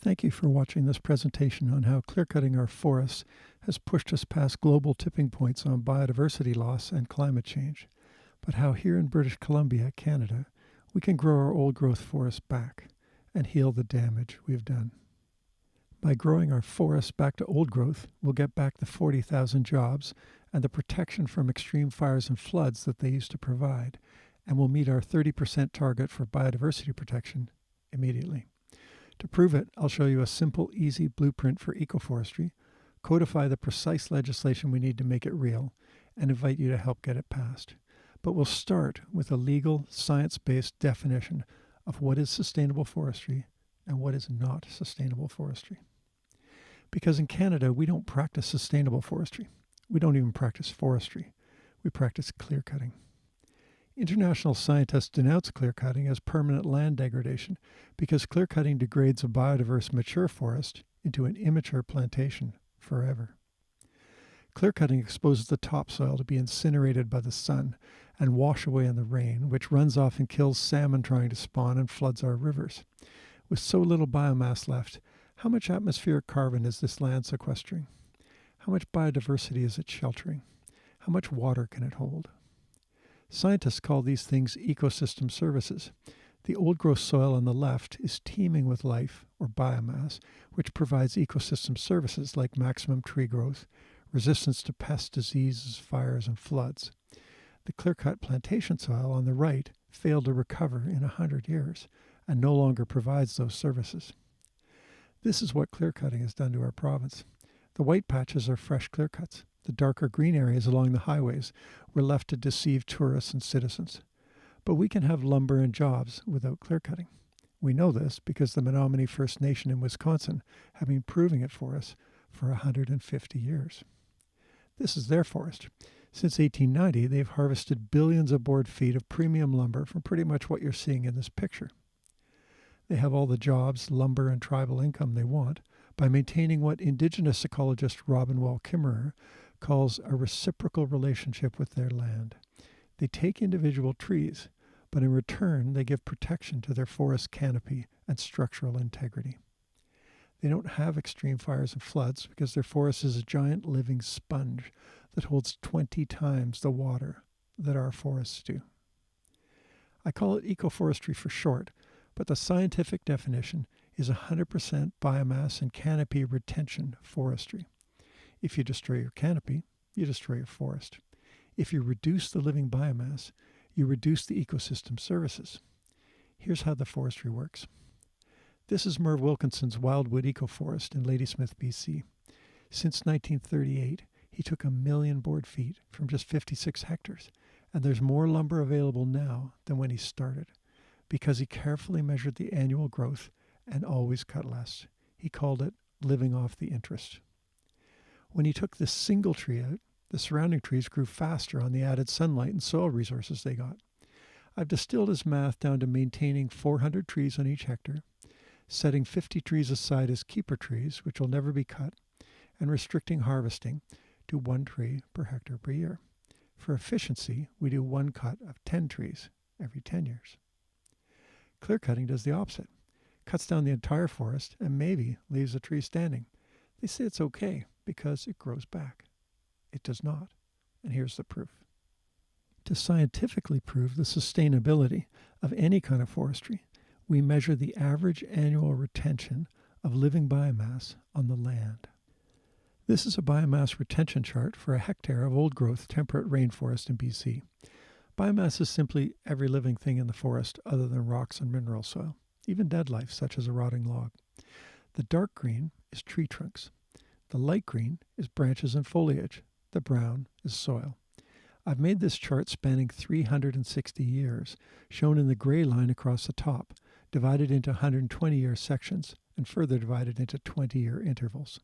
Thank you for watching this presentation on how clear-cutting our forests has pushed us past global tipping points on biodiversity loss and climate change, but how here in British Columbia, Canada, we can grow our old-growth forests back and heal the damage we've done. By growing our forests back to old growth, we'll get back the 40,000 jobs and the protection from extreme fires and floods that they used to provide, and we'll meet our 30% target for biodiversity protection immediately. To prove it, I'll show you a simple, easy blueprint for EcoForestry, codify the precise legislation we need to make it real, and invite you to help get it passed. But we'll start with a legal, science-based definition of what is sustainable forestry and what is not sustainable forestry. Because in Canada, we don't practice sustainable forestry. We don't even practice forestry. We practice clear-cutting. International scientists denounce clear-cutting as permanent land degradation because clear-cutting degrades a biodiverse mature forest into an immature plantation forever. Clear-cutting exposes the topsoil to be incinerated by the sun and wash away in the rain, which runs off and kills salmon trying to spawn and floods our rivers. With so little biomass left, how much atmospheric carbon is this land sequestering? How much biodiversity is it sheltering? How much water can it hold? Scientists call these things ecosystem services. The old-growth soil on the left is teeming with life, or biomass, which provides ecosystem services like maximum tree growth, resistance to pests, diseases, fires, and floods. The clear-cut plantation soil on the right failed to recover in 100 years and no longer provides those services. This is what clear-cutting has done to our province. The white patches are fresh clear-cuts. The darker green areas along the highways were left to deceive tourists and citizens. But we can have lumber and jobs without clear-cutting. We know this because the Menominee First Nation in Wisconsin have been proving it for us for 150 years. This is their forest. Since 1890, they've harvested billions of board feet of premium lumber from pretty much what you're seeing in this picture. They have all the jobs, lumber, and tribal income they want by maintaining what Indigenous ecologist Robin Wall-Kimmerer calls a reciprocal relationship with their land. They take individual trees, but in return they give protection to their forest canopy and structural integrity. They don't have extreme fires and floods because their forest is a giant living sponge that holds 20 times the water that our forests do. I call it ecoforestry for short, but the scientific definition is 100% biomass and canopy retention forestry. If you destroy your canopy, you destroy your forest. If you reduce the living biomass, you reduce the ecosystem services. Here's how the forestry works. This is Merv Wilkinson's Wildwood Ecoforest in Ladysmith, BC. Since 1938, he took 1 million board feet from just 56 hectares, and there's more lumber available now than when he started, because he carefully measured the annual growth and always cut less. He called it living off the interest. When he took this single tree out, the surrounding trees grew faster on the added sunlight and soil resources they got. I've distilled his math down to maintaining 400 trees on each hectare, setting 50 trees aside as keeper trees, which will never be cut, and restricting harvesting to 1 tree per hectare per year. For efficiency, we do 1 cut of 10 trees every 10 years. Clear-cutting does the opposite. Cuts down the entire forest and maybe leaves a tree standing. They say it's okay because it grows back. It does not. And here's the proof. To scientifically prove the sustainability of any kind of forestry, we measure the average annual retention of living biomass on the land. This is a biomass retention chart for a hectare of old-growth temperate rainforest in BC. Biomass is simply every living thing in the forest other than rocks and mineral soil, even dead life such as a rotting log. The dark green is tree trunks. The light green is branches and foliage. The brown is soil. I've made this chart spanning 360 years, shown in the gray line across the top, divided into 120-year sections, and further divided into 20-year intervals.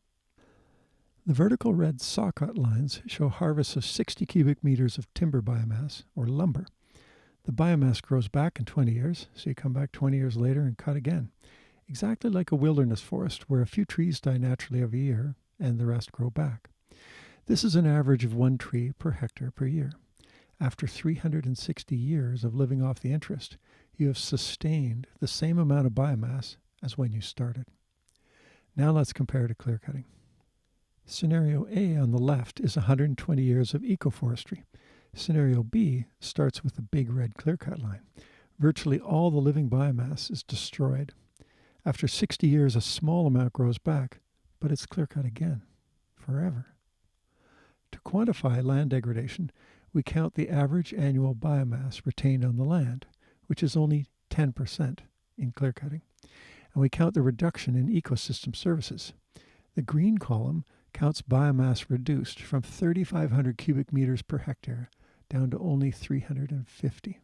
The vertical red saw-cut lines show harvests of 60 cubic meters of timber biomass, or lumber. The biomass grows back in 20 years, so you come back 20 years later and cut again, exactly like a wilderness forest where a few trees die naturally every year and the rest grow back. This is an average of 1 tree per hectare per year. After 360 years of living off the interest, you have sustained the same amount of biomass as when you started. Now let's compare to clear cutting. Scenario A on the left is 120 years of ecoforestry. Scenario B starts with the big red clear-cut line. Virtually all the living biomass is destroyed. After 60 years, a small amount grows back, but it's clear-cut again, forever. To quantify land degradation, we count the average annual biomass retained on the land, which is only 10% in clear-cutting, and we count the reduction in ecosystem services. The green column counts biomass reduced from 3,500 cubic meters per hectare down to only 350.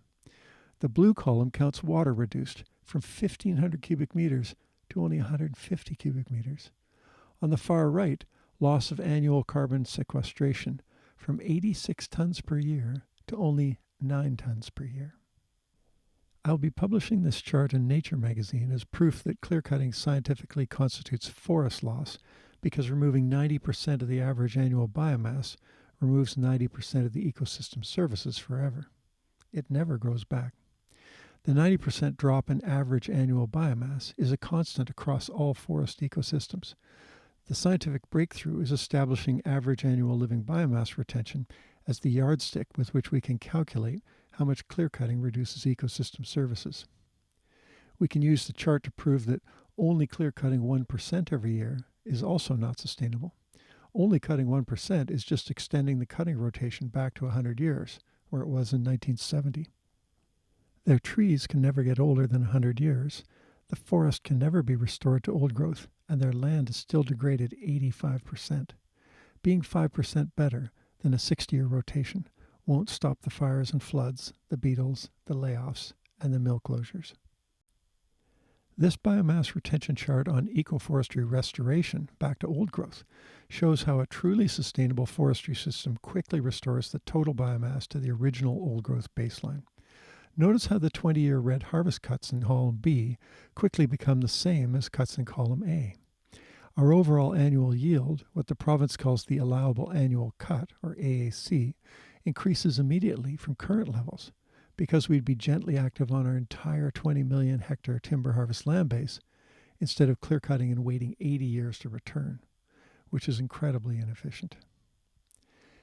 The blue column counts water reduced from 1,500 cubic meters to only 150 cubic meters. On the far right, loss of annual carbon sequestration from 86 tons per year to only 9 tons per year. I'll be publishing this chart in Nature magazine as proof that clear-cutting scientifically constitutes forest loss, because removing 90% of the average annual biomass removes 90% of the ecosystem services forever. It never grows back. The 90% drop in average annual biomass is a constant across all forest ecosystems. The scientific breakthrough is establishing average annual living biomass retention as the yardstick with which we can calculate how much clear-cutting reduces ecosystem services. We can use the chart to prove that only clear-cutting 1% every year is also not sustainable. Only cutting 1% is just extending the cutting rotation back to 100 years, where it was in 1970. Their trees can never get older than 100 years. The forest can never be restored to old growth, and their land is still degraded 85%. Being 5% better than a 60-year rotation won't stop the fires and floods, the beetles, the layoffs, and the mill closures. This biomass retention chart on ecoforestry restoration back to old growth shows how a truly sustainable forestry system quickly restores the total biomass to the original old growth baseline. Notice how the 20-year red harvest cuts in column B quickly become the same as cuts in column A. Our overall annual yield, what the province calls the allowable annual cut, or AAC, increases immediately from current levels, because we'd be gently active on our entire 20 million hectare timber harvest land base instead of clear cutting and waiting 80 years to return, which is incredibly inefficient.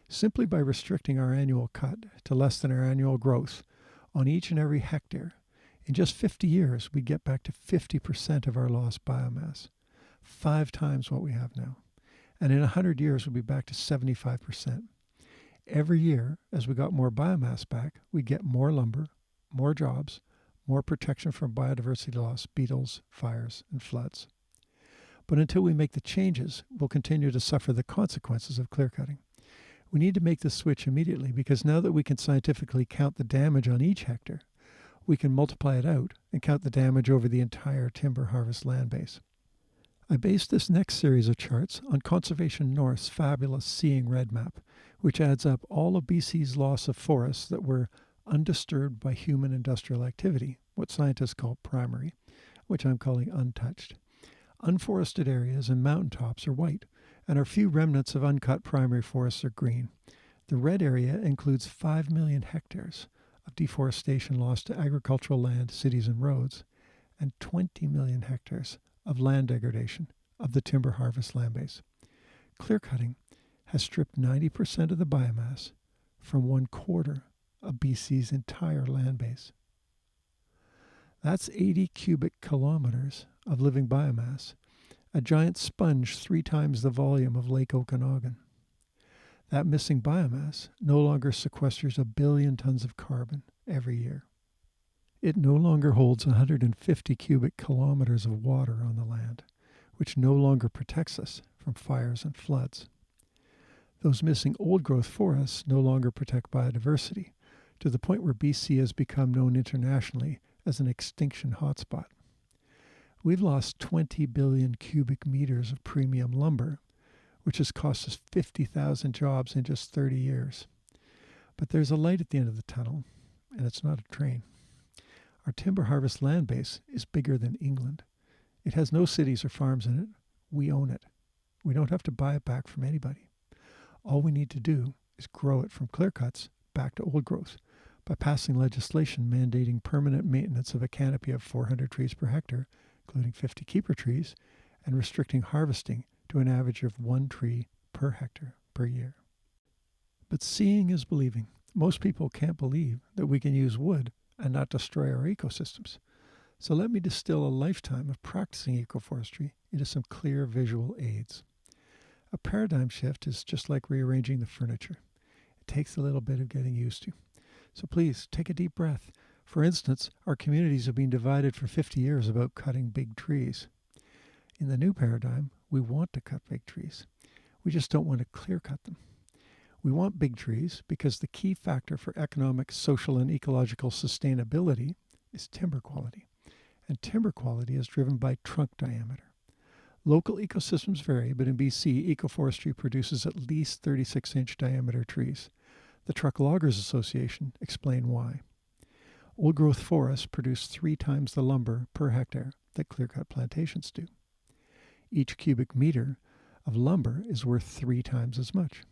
Simply by restricting our annual cut to less than our annual growth on each and every hectare, in just 50 years we'd get back to 50% of our lost biomass, 5 times what we have now, and in 100 years we'll be back to 75%. Every year, as we got more biomass back, we get more lumber, more jobs, more protection from biodiversity loss, beetles, fires, and floods. But until we make the changes, we'll continue to suffer the consequences of clear cutting. We need to make the switch immediately, because now that we can scientifically count the damage on each hectare, we can multiply it out and count the damage over the entire timber harvest land base. I based this next series of charts on Conservation North's fabulous Seeing Red map, which adds up all of BC's loss of forests that were undisturbed by human industrial activity, what scientists call primary, which I'm calling untouched. Unforested areas and mountaintops are white, and our few remnants of uncut primary forests are green. The red area includes 5 million hectares of deforestation lost to agricultural land, cities, and roads, and 20 million hectares of land degradation of the timber harvest land base. Clear cutting has stripped 90% of the biomass from 1/4 of BC's entire land base. That's 80 cubic kilometers of living biomass, a giant sponge 3 times the volume of Lake Okanagan. That missing biomass no longer sequesters 1 billion tons of carbon every year. It no longer holds 150 cubic kilometers of water on the land, which no longer protects us from fires and floods. Those missing old-growth forests no longer protect biodiversity, to the point where BC has become known internationally as an extinction hotspot. We've lost 20 billion cubic meters of premium lumber, which has cost us 50,000 jobs in just 30 years. But there's a light at the end of the tunnel, and it's not a train. Our timber harvest land base is bigger than England. It has no cities or farms in it. We own it. We don't have to buy it back from anybody. All we need to do is grow it from clear cuts back to old growth by passing legislation mandating permanent maintenance of a canopy of 400 trees per hectare, including 50 keeper trees, and restricting harvesting to an average of 1 tree per hectare per year. But seeing is believing. Most people can't believe that we can use wood and not destroy our ecosystems. So let me distill a lifetime of practicing ecoforestry into some clear visual aids. A paradigm shift is just like rearranging the furniture. It takes a little bit of getting used to. So please take a deep breath. For instance, our communities have been divided for 50 years about cutting big trees. In the new paradigm, we want to cut big trees. We just don't want to clear cut them. We want big trees because the key factor for economic, social, and ecological sustainability is timber quality. And timber quality is driven by trunk diameter. Local ecosystems vary, but in BC, EcoForestry produces at least 36-inch diameter trees. The Truck Loggers Association explain why. Old-growth forests produce 3 times the lumber per hectare that clear-cut plantations do. Each cubic meter of lumber is worth 3 times as much.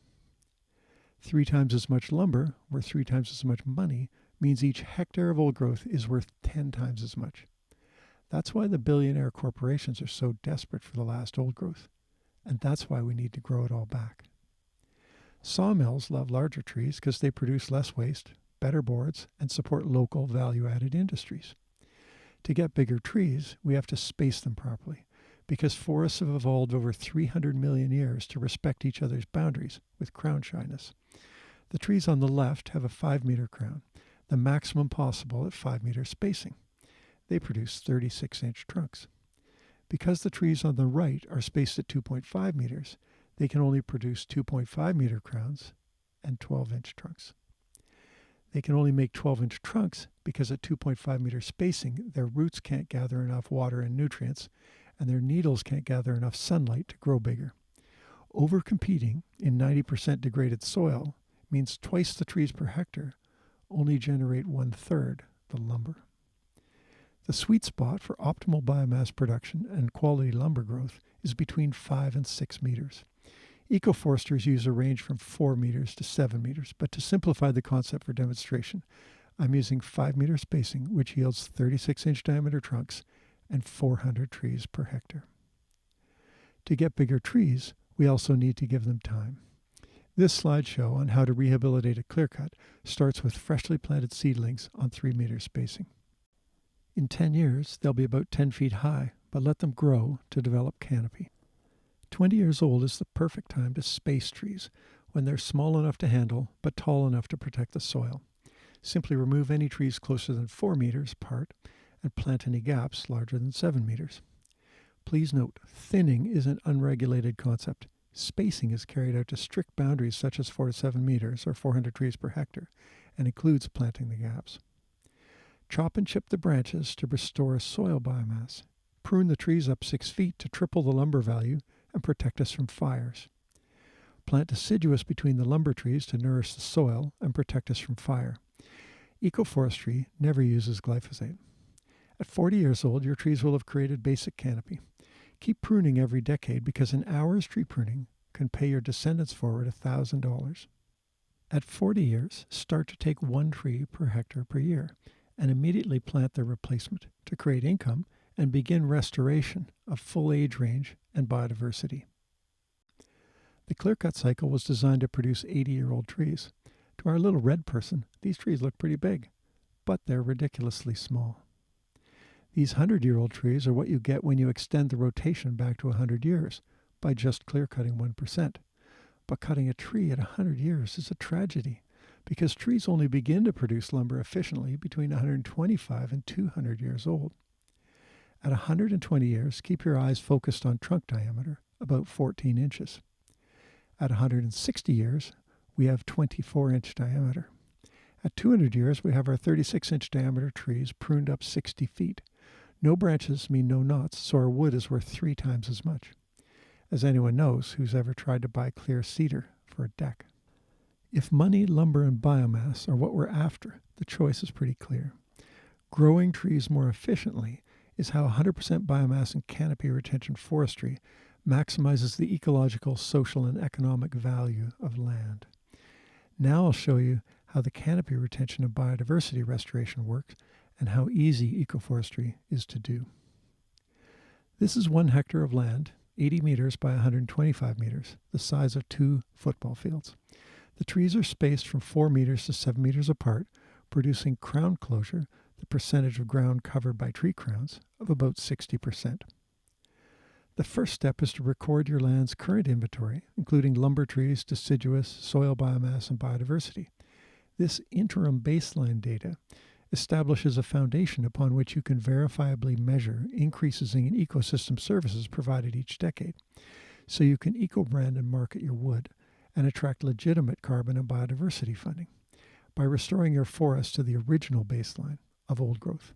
3 times as much lumber, worth 3 times as much money, means each hectare of old growth is worth 10 times as much. That's why the billionaire corporations are so desperate for the last old growth. And that's why we need to grow it all back. Sawmills love larger trees because they produce less waste, better boards, and support local value-added industries. To get bigger trees, we have to space them properly, because forests have evolved over 300 million years to respect each other's boundaries with crown shyness. The trees on the left have a 5-meter crown, the maximum possible at 5-meter spacing. They produce 36-inch trunks. Because the trees on the right are spaced at 2.5 meters, they can only produce 2.5-meter crowns and 12-inch trunks. They can only make 12-inch trunks because at 2.5-meter spacing, their roots can't gather enough water and nutrients, and their needles can't gather enough sunlight to grow bigger. Overcompeting in 90% degraded soil means twice the trees per hectare only generate 1/3 the lumber. The sweet spot for optimal biomass production and quality lumber growth is between 5 and 6 meters. Ecoforesters use a range from 4 meters to 7 meters, but to simplify the concept for demonstration, I'm using 5-meter spacing, which yields 36-inch diameter trunks and 400 trees per hectare. To get bigger trees, we also need to give them time. This slideshow on how to rehabilitate a clear-cut starts with freshly planted seedlings on 3-meter spacing. In 10 years, they'll be about 10 feet high, but let them grow to develop canopy. 20 years old is the perfect time to space trees, when they're small enough to handle, but tall enough to protect the soil. Simply remove any trees closer than 4 meters apart and plant any gaps larger than 7 meters. Please note, thinning is an unregulated concept. Spacing is carried out to strict boundaries such as 4 to 7 meters or 400 trees per hectare, and includes planting the gaps. Chop and chip the branches to restore soil biomass. Prune the trees up 6 feet to triple the lumber value and protect us from fires. Plant deciduous between the lumber trees to nourish the soil and protect us from fire. Ecoforestry never uses glyphosate. At 40 years old, your trees will have created basic canopy. Keep pruning every decade because an hour's tree pruning can pay your descendants forward $1,000. At 40 years, start to take 1 tree per hectare per year and immediately plant their replacement to create income and begin restoration of full age range and biodiversity. The clear-cut cycle was designed to produce 80-year-old trees. To our little red person, these trees look pretty big, but they're ridiculously small. These 100-year-old trees are what you get when you extend the rotation back to 100 years by just clear-cutting 1%. But cutting a tree at 100 years is a tragedy because trees only begin to produce lumber efficiently between 125 and 200 years old. At 120 years, keep your eyes focused on trunk diameter, about 14 inches. At 160 years, we have 24-inch diameter. At 200 years, we have our 36-inch diameter trees pruned up 60 feet. No branches mean no knots, so our wood is worth 3 times as much. As anyone knows who's ever tried to buy clear cedar for a deck. If money, lumber, and biomass are what we're after, the choice is pretty clear. Growing trees more efficiently is how 100% biomass and canopy retention forestry maximizes the ecological, social, and economic value of land. Now I'll show you how the canopy retention and biodiversity restoration works and how easy ecoforestry is to do. This is 1 hectare of land, 80 meters by 125 meters, the size of 2 football fields. The trees are spaced from 4 meters to 7 meters apart, producing crown closure, the percentage of ground covered by tree crowns, of about 60%. The first step is to record your land's current inventory, including lumber trees, deciduous, soil biomass, and biodiversity. This interim baseline data establishes a foundation upon which you can verifiably measure increases in ecosystem services provided each decade, so you can eco-brand and market your wood and attract legitimate carbon and biodiversity funding by restoring your forest to the original baseline of old growth.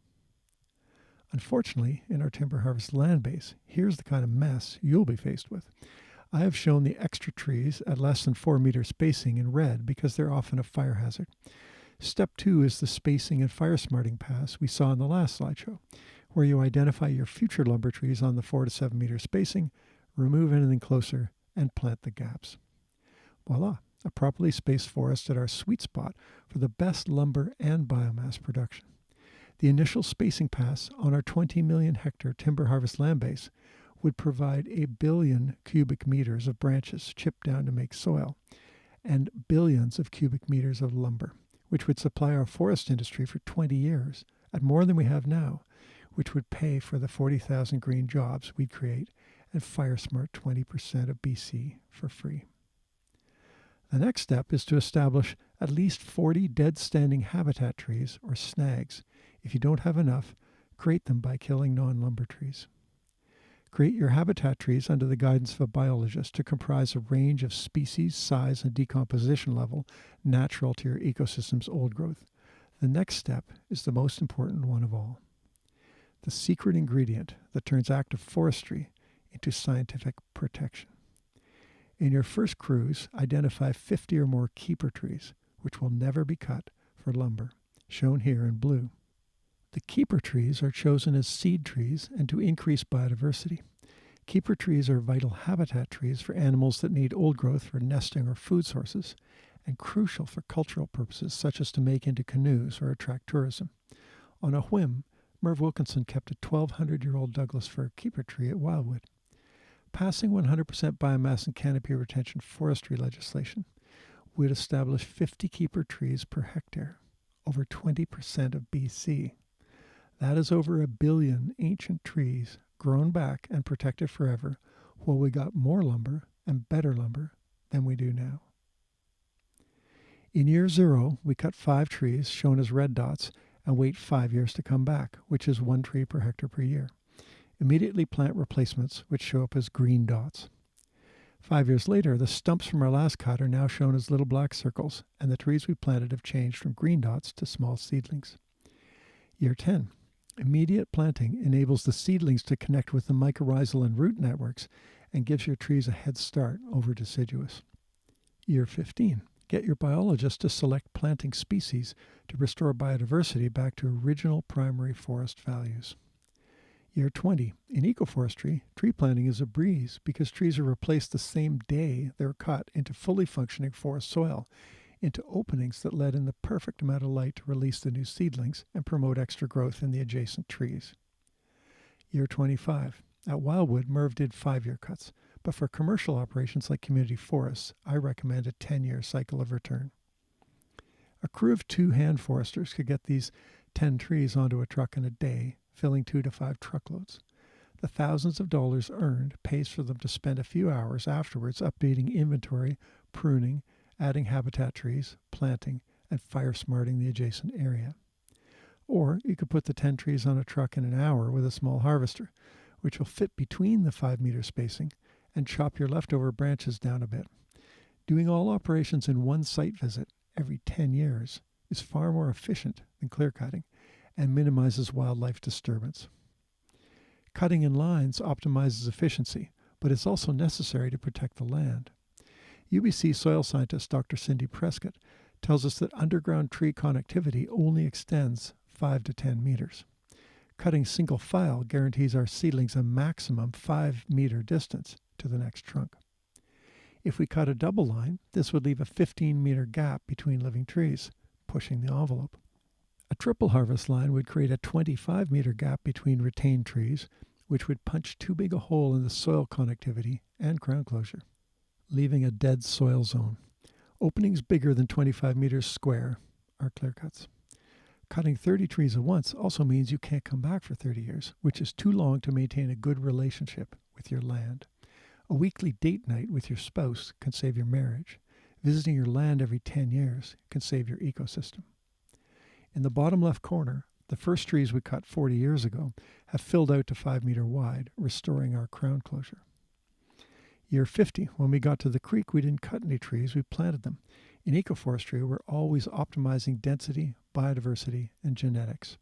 Unfortunately, in our timber harvest land base, here's the kind of mess you'll be faced with. I have shown the extra trees at less than 4 meter spacing in red because they're often a fire hazard. Step 2 is the spacing and fire smarting pass we saw in the last slideshow, where you identify your future lumber trees on the 4 to 7 meter spacing, remove anything closer, and plant the gaps. Voila, a properly spaced forest at our sweet spot for the best lumber and biomass production. The initial spacing pass on our 20 million hectare timber harvest land base would provide 1 billion cubic meters of branches chipped down to make soil and billions of cubic meters of lumber, which would supply our forest industry for 20 years at more than we have now, which would pay for the 40,000 green jobs we'd create and fire smart 20% of BC for free. The next step is to establish at least 40 dead standing habitat trees, or snags. If you don't have enough, create them by killing non-lumber trees. Create your habitat trees under the guidance of a biologist to comprise a range of species, size, and decomposition level natural to your ecosystem's old growth. The next step is the most important one of all. The secret ingredient that turns active forestry into scientific protection. In your first cruise, identify 50 or more keeper trees, which will never be cut for lumber, shown here in blue. The keeper trees are chosen as seed trees and to increase biodiversity. Keeper trees are vital habitat trees for animals that need old growth for nesting or food sources, and crucial for cultural purposes such as to make into canoes or attract tourism. On a whim, Merv Wilkinson kept a 1,200-year-old Douglas fir keeper tree at Wildwood. Passing 100% biomass and canopy retention forestry legislation would establish 50 keeper trees per hectare, over 20% of BC. That is over 1 billion ancient trees grown back and protected forever, while we got more lumber and better lumber than we do now. In year 0, we cut 5 trees, shown as red dots, and wait 5 years to come back, which is 1 tree per hectare per year. Immediately plant replacements, which show up as green dots. 5 years later, the stumps from our last cut are now shown as little black circles, and the trees we planted have changed from green dots to small seedlings. Year 10. Immediate planting enables the seedlings to connect with the mycorrhizal and root networks and gives your trees a head start over deciduous. Year 15. Get your biologist to select planting species to restore biodiversity back to original primary forest values. Year 20. In EcoForestry, tree planting is a breeze because trees are replaced the same day they're cut into fully functioning forest soil, into openings that let in the perfect amount of light to release the new seedlings and promote extra growth in the adjacent trees. Year 25. At Wildwood, Merv did 5-year cuts, but for commercial operations like community forests, I recommend a 10-year cycle of return. A crew of 2 hand foresters could get these 10 trees onto a truck in a day, filling 2 to 5 truckloads. The thousands of dollars earned pays for them to spend a few hours afterwards updating inventory, pruning, adding habitat trees, planting, and fire smarting the adjacent area. Or you could put the 10 trees on a truck in an hour with a small harvester, which will fit between the 5 meter spacing and chop your leftover branches down a bit. Doing all operations in one site visit every 10 years is far more efficient than clear cutting and minimizes wildlife disturbance. Cutting in lines optimizes efficiency, but it's also necessary to protect the land. UBC soil scientist Dr. Cindy Prescott tells us that underground tree connectivity only extends 5 to 10 meters. Cutting single file guarantees our seedlings a maximum 5 meter distance to the next trunk. If we cut a double line, this would leave a 15 meter gap between living trees, pushing the envelope. A triple harvest line would create a 25 meter gap between retained trees, which would punch too big a hole in the soil connectivity and crown closure, leaving a dead soil zone. Openings bigger than 25 meters square are clear cuts. Cutting 30 trees at once also means you can't come back for 30 years, which is too long to maintain a good relationship with your land. A weekly date night with your spouse can save your marriage. Visiting your land every 10 years can save your ecosystem. In the bottom left corner, the first trees we cut 40 years ago have filled out to 5 meter wide, restoring our crown closure. Year 50, when we got to the creek, we didn't cut any trees, we planted them. In EcoForestry, we're always optimizing density, biodiversity, and genetics.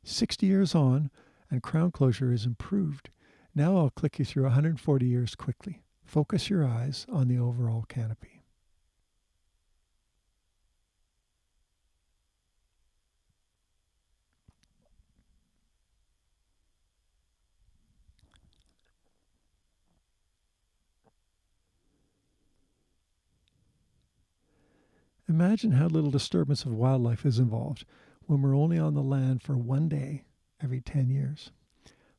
60 years on, and crown closure is improved. Now I'll click you through 140 years quickly. Focus your eyes on the overall canopy. Imagine how little disturbance of wildlife is involved when we're only on the land for one day every 10 years.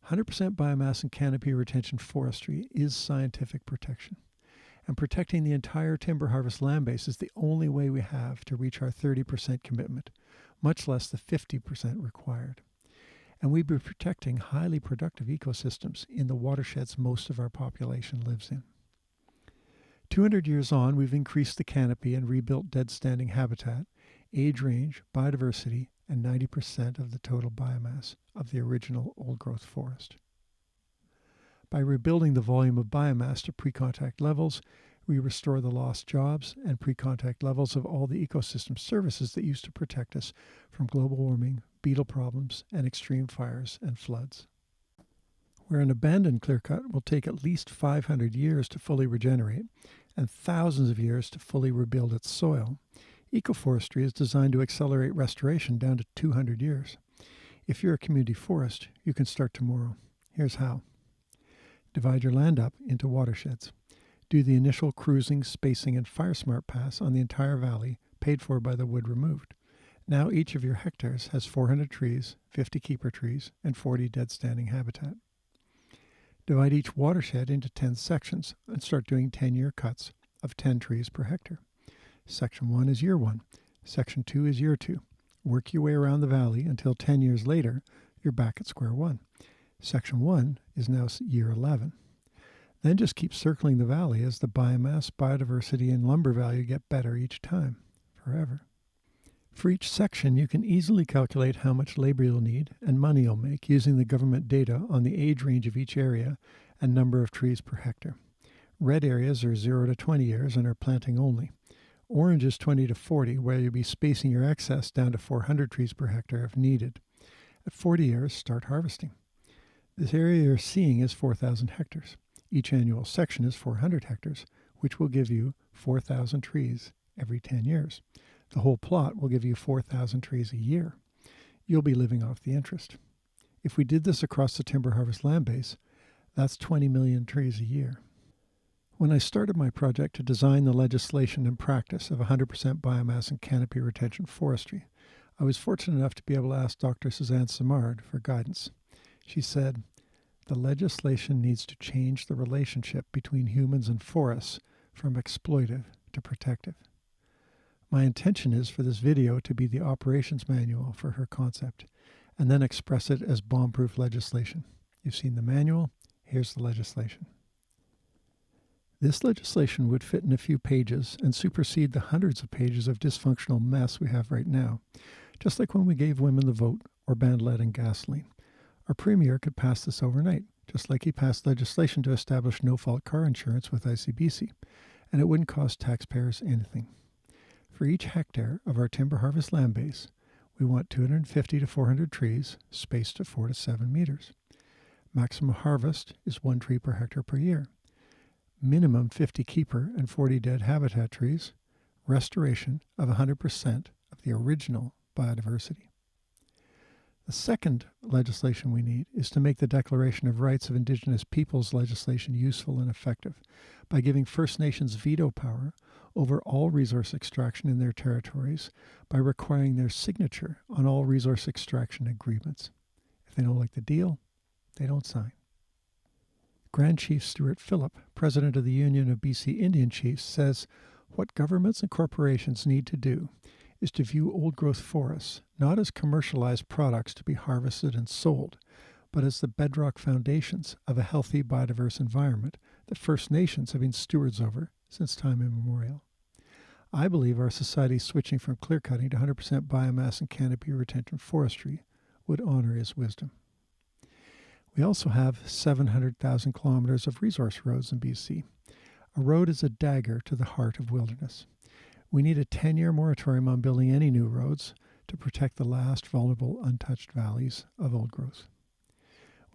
100% biomass and canopy retention forestry is scientific protection. And protecting the entire timber harvest land base is the only way we have to reach our 30% commitment, much less the 50% required. And we'd be protecting highly productive ecosystems in the watersheds most of our population lives in. 200 years on, we've increased the canopy and rebuilt dead standing habitat, age range, biodiversity, and 90% of the total biomass of the original old-growth forest. By rebuilding the volume of biomass to pre-contact levels, we restore the lost jobs and pre-contact levels of all the ecosystem services that used to protect us from global warming, beetle problems, and extreme fires and floods. Where an abandoned clearcut will take at least 500 years to fully regenerate and thousands of years to fully rebuild its soil, EcoForestry is designed to accelerate restoration down to 200 years. If you're a community forest, you can start tomorrow. Here's how. Divide your land up into watersheds. Do the initial cruising, spacing, and fire smart pass on the entire valley, paid for by the wood removed. Now each of your hectares has 400 trees, 50 keeper trees, and 40 dead standing habitat. Divide each watershed into 10 sections and start doing 10-year cuts of 10 trees per hectare. Section 1 is year 1. Section 2 is year 2. Work your way around the valley until 10 years later, you're back at square 1. Section 1 is now year 11. Then just keep circling the valley as the biomass, biodiversity, and lumber value get better each time, forever. For each section, you can easily calculate how much labor you'll need and money you'll make using the government data on the age range of each area and number of trees per hectare. Red areas are 0 to 20 years and are planting only. Orange is 20 to 40, where you'll be spacing your excess down to 400 trees per hectare if needed. At 40 years, start harvesting. This area you're seeing is 4,000 hectares. Each annual section is 400 hectares, which will give you 4,000 trees every 10 years. The whole plot will give you 4,000 trees a year. You'll be living off the interest. If we did this across the timber harvest land base, that's 20 million trees a year. When I started my project to design the legislation and practice of 100% biomass and canopy retention forestry, I was fortunate enough to be able to ask Dr. Suzanne Simard for guidance. She said, "The legislation needs to change the relationship between humans and forests from exploitive to protective." My intention is for this video to be the operations manual for her concept, and then express it as bomb-proof legislation. You've seen the manual, here's the legislation. This legislation would fit in a few pages and supersede the hundreds of pages of dysfunctional mess we have right now, just like when we gave women the vote or banned lead and gasoline. Our premier could pass this overnight, just like he passed legislation to establish no-fault car insurance with ICBC, and it wouldn't cost taxpayers anything. For each hectare of our timber harvest land base, we want 250 to 400 trees spaced at 4 to 7 meters. Maximum harvest is 1 tree per hectare per year. Minimum 50 keeper and 40 dead habitat trees. Restoration of 100% of the original biodiversity. The second legislation we need is to make the Declaration of Rights of Indigenous Peoples legislation useful and effective by giving First Nations veto power over all resource extraction in their territories by requiring their signature on all resource extraction agreements. If they don't like the deal, They don't sign. Grand Chief Stuart Phillip, president of the Union of BC Indian Chiefs, says what governments and corporations need to do is to view old-growth forests not as commercialized products to be harvested and sold, but as the bedrock foundations of a healthy biodiverse environment that First Nations have been stewards over since time immemorial. I believe our society switching from clear-cutting to 100% biomass and canopy retention forestry would honor his wisdom. We also have 700,000 kilometers of resource roads in BC. A road is a dagger to the heart of wilderness. We need a 10-year moratorium on building any new roads to protect the last vulnerable, untouched valleys of old growth.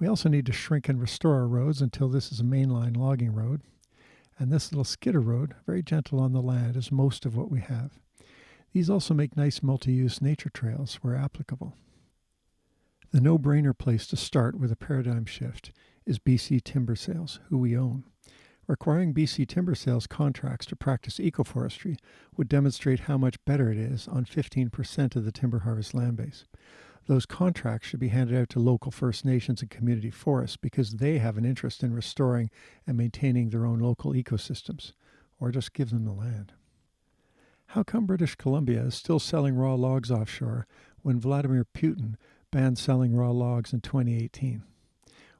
We also need to shrink and restore our roads until this is a mainline logging road. And this little skidder road, very gentle on the land, is most of what we have. These also make nice multi-use nature trails where applicable. The no-brainer place to start with a paradigm shift is BC Timber Sales, who we own. Requiring BC Timber Sales contracts to practice EcoForestry would demonstrate how much better it is on 15% of the timber harvest land base. Those contracts should be handed out to local First Nations and community forests because they have an interest in restoring and maintaining their own local ecosystems, or just give them the land. How come British Columbia is still selling raw logs offshore when Vladimir Putin banned selling raw logs in 2018?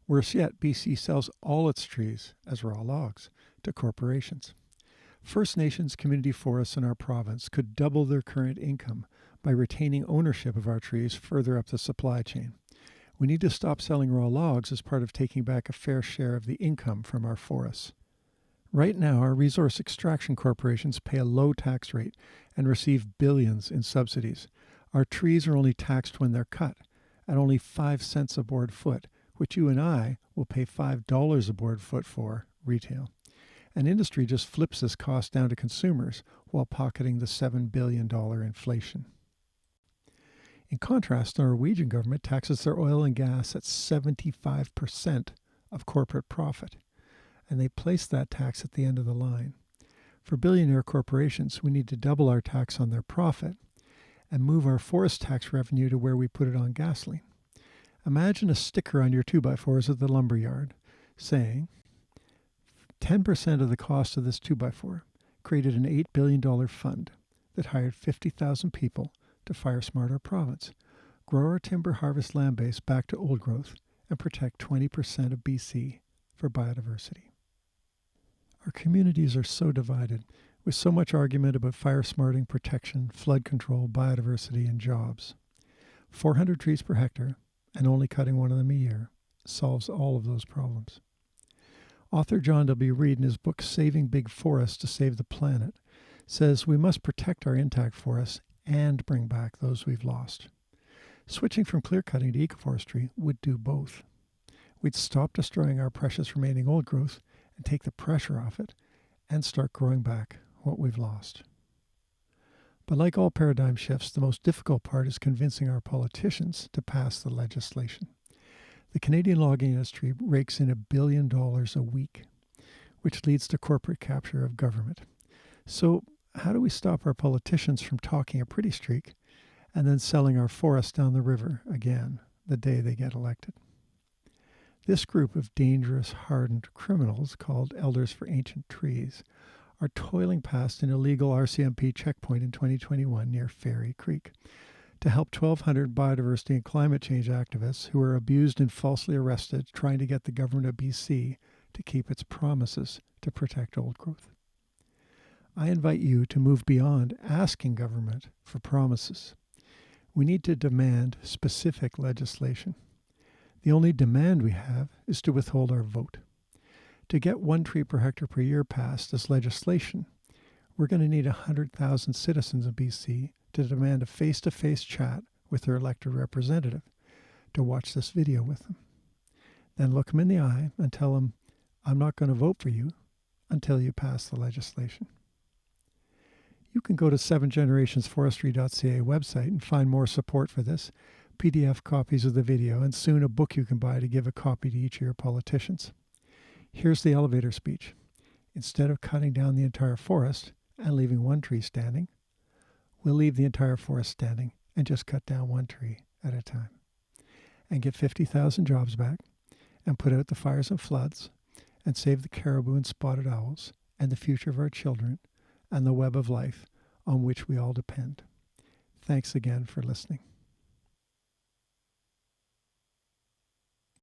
Worse yet, BC sells all its trees as raw logs to corporations. First Nations community forests in our province could double their current income by retaining ownership of our trees further up the supply chain. We need to stop selling raw logs as part of taking back a fair share of the income from our forests. Right now, our resource extraction corporations pay a low tax rate and receive billions in subsidies. Our trees are only taxed when they're cut, at only 5 cents a board foot, which you and I will pay $5 a board foot for retail. And industry just flips this cost down to consumers while pocketing the $7 billion inflation. In contrast, the Norwegian government taxes their oil and gas at 75% of corporate profit, and they place that tax at the end of the line. For billionaire corporations, we need to double our tax on their profit and move our forest tax revenue to where we put it on gasoline. Imagine a sticker on your 2x4s at the lumber yard saying, 10% of the cost of this 2x4 created an $8 billion fund that hired 50,000 people to fire smart our province, grow our timber harvest land base back to old growth, and protect 20% of BC for biodiversity. Our communities are so divided, with so much argument about fire smarting, protection, flood control, biodiversity, and jobs. 400 trees per hectare, and only cutting one of them a year, solves all of those problems. Author John W. Reed, in his book Saving Big Forests to Save the Planet, says we must protect our intact forests and bring back those we've lost. Switching from clear-cutting to ecoforestry would do both. We'd stop destroying our precious remaining old growth and take the pressure off it and start growing back what we've lost. But like all paradigm shifts, the most difficult part is convincing our politicians to pass the legislation. The Canadian logging industry rakes in $1 billion a week, which leads to corporate capture of government. So how do we stop our politicians from talking a pretty streak and then selling our forests down the river again the day they get elected? This group of dangerous, hardened criminals called Elders for Ancient Trees are toiling past an illegal RCMP checkpoint in 2021 near Fairy Creek to help 1,200 biodiversity and climate change activists who were abused and falsely arrested trying to get the government of BC to keep its promises to protect old growth. I invite you to move beyond asking government for promises. We need to demand specific legislation. The only demand we have is to withhold our vote. To get 1 tree per hectare per year passed as legislation, we're going to need 100,000 citizens of BC to demand a face-to-face chat with their elected representative, to watch this video with them. Then look them in the eye and tell them, I'm not going to vote for you until you pass the legislation. You can go to 7generationsforestry.ca website and find more support for this, PDF copies of the video, and soon a book you can buy to give a copy to each of your politicians. Here's the elevator speech. Instead of cutting down the entire forest and leaving 1 tree standing, we'll leave the entire forest standing and just cut down 1 tree at a time and get 50,000 jobs back and put out the fires and floods and save the caribou and spotted owls and the future of our children and the web of life on which we all depend. Thanks again for listening.